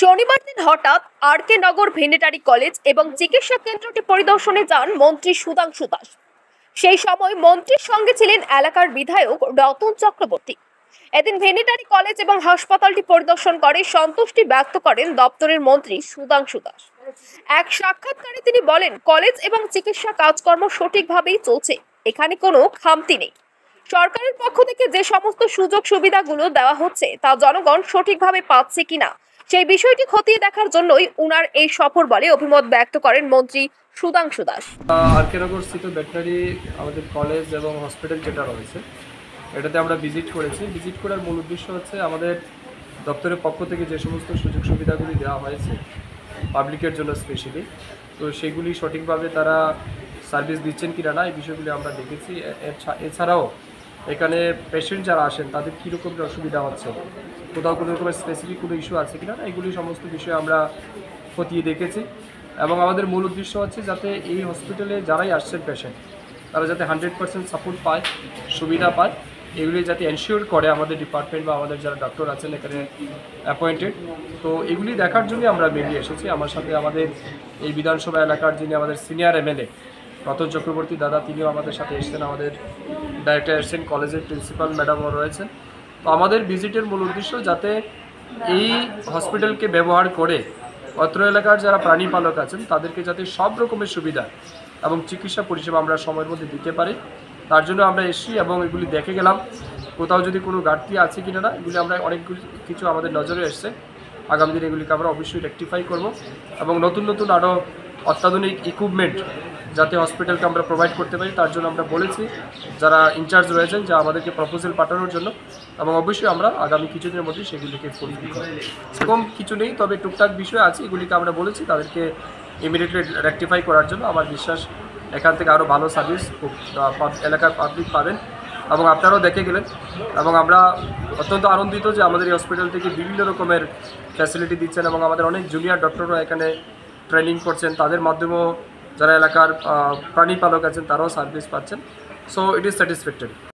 শনিবার দিন হঠাৎ আর.কে নগর ভেটেরিনারি কলেজ এবং চিকিৎসা কেন্দ্রটি পরিদর্শনে যান মন্ত্রী সুধাংশু দাস। সেই সময় মন্ত্রীর সঙ্গে ছিলেন এলাকার বিধায়ক রতন চক্রবর্তী। এদিন ভেটেরিনারি কলেজ এবং হাসপাতালটি পরিদর্শন করে সন্তুষ্টি ব্যক্ত করেন দপ্তরের মন্ত্রী সুধাংশু দাস। এক সাক্ষাৎকারে তিনি বলেন, কলেজ এবং চিকিৎসা কাজকর্ম সঠিকভাবেই চলছে, এখানে কোনো খামতি নেই। সরকারের পক্ষ থেকে যে সমস্ত সুযোগ সুবিধাগুলো দেওয়া হচ্ছে তা জনগণ সঠিকভাবে পাচ্ছে কিনা সেই বিষয়টি খতিয়ে দেখার জন্যই উনার এই সফর বলে অভিমত ব্যক্ত করেন মন্ত্রী সুধাংশু দাস। আর.কে নগর স্থিত ভেটেরিনারি আমাদের কলেজ এবং হসপিটাল যেটা রয়েছে এটাতে আমরা ভিজিট করেছি। ভিজিট করার মূল উদ্দেশ্য হচ্ছে আমাদের দপ্তরের পক্ষ থেকে যে সমস্ত সুযোগ সুবিধাগুলি দেওয়া হয়েছে পাবলিকের জন্য স্পেশালি, তো সেগুলি সঠিকভাবে তারা সার্ভিস দিচ্ছেন কিনা না এই বিষয়গুলি আমরা দেখেছি। এছাড়াও এখানে পেশেন্ট যারা আসেন তাদের কীরকম অসুবিধা হচ্ছে, কোথাও কোনো রকমের স্পেসিফিক কোনো ইস্যু আছে কিনা না এগুলি সমস্ত বিষয়ে আমরা খতিয়ে দেখেছি। এবং আমাদের মূল উদ্দেশ্য হচ্ছে যাতে এই হসপিটালে যারাই আসছেন পেশেন্ট তারা যাতে 100% সাপোর্ট পায়, সুবিধা পায়, এগুলি যাতে এনশিওর করে আমাদের ডিপার্টমেন্ট বা আমাদের যারা ডক্টর আছেন এখানে অ্যাপয়েন্টেড। তো এগুলি দেখার জন্যই আমরা বেরিয়ে এসেছি। আমার সাথে আমাদের এই বিধানসভা এলাকার যিনি আমাদের সিনিয়র এমএলএ রতন চক্রবর্তী দাদা, তিনিও আমাদের সাথে এসেছেন, আমাদের ডাইরেক্টর এসেছেন, কলেজের প্রিন্সিপাল ম্যাডামও রয়েছেন। তো আমাদের ভিজিটের মূল উদ্দেশ্য যাতে এই হসপিটালকে ব্যবহার করে অত্র এলাকার যারা প্রাণী পালক আছেন তাদেরকে যাতে সব রকমের সুবিধা এবং চিকিৎসা পরিষেবা আমরা সময়ের মধ্যে দিতে পারি, তার জন্য আমরা এসেছি এবং এগুলি দেখে গেলাম। কোথাও যদি কোনো ঘাটতি আছে কিনা না এগুলি আমরা অনেকগুলি কিছু আমাদের নজরে এসছে। আগামী দিনে এগুলিকে আমরা অবশ্যই রেকটিফাই করব এবং নতুন নতুন আরও অত্যাধুনিক ইকুইপমেন্ট যাতে হসপিটালকে আমরা প্রোভাইড করতে পারি তার জন্য আমরা বলেছি যারা ইনচার্জ রয়েছেন যা আমাদেরকে প্রপোজাল পাঠানোর জন্য, এবং অবশ্যই আমরা আগামী কিছুদিনের মধ্যে সেগুলিকে ফুলফিল করব। সেরকম কিছু নেই, তবে টুকটাক বিষয় আছে এগুলিকে আমরা বলেছি তাদেরকে ইমিডিয়েটলি রেকটিফাই করার জন্য। আমার বিশ্বাস এখান থেকে আরও ভালো সার্ভিস এলাকার পাবলিক পাবেন এবং আপনারাও দেখে গেলেন। এবং আমরা অত্যন্ত আনন্দিত যে আমাদের এই হসপিটাল থেকে বিভিন্ন রকমের ফ্যাসিলিটি দিচ্ছেন এবং আমাদের অনেক জুনিয়র ডক্টররা এখানে ট্রেনিং করছেন, তাদের মাধ্যমেও যারা এলাকার প্রাণী পালক আছেন তারাও সার্ভিস পাচ্ছেন। So it is satisfactory.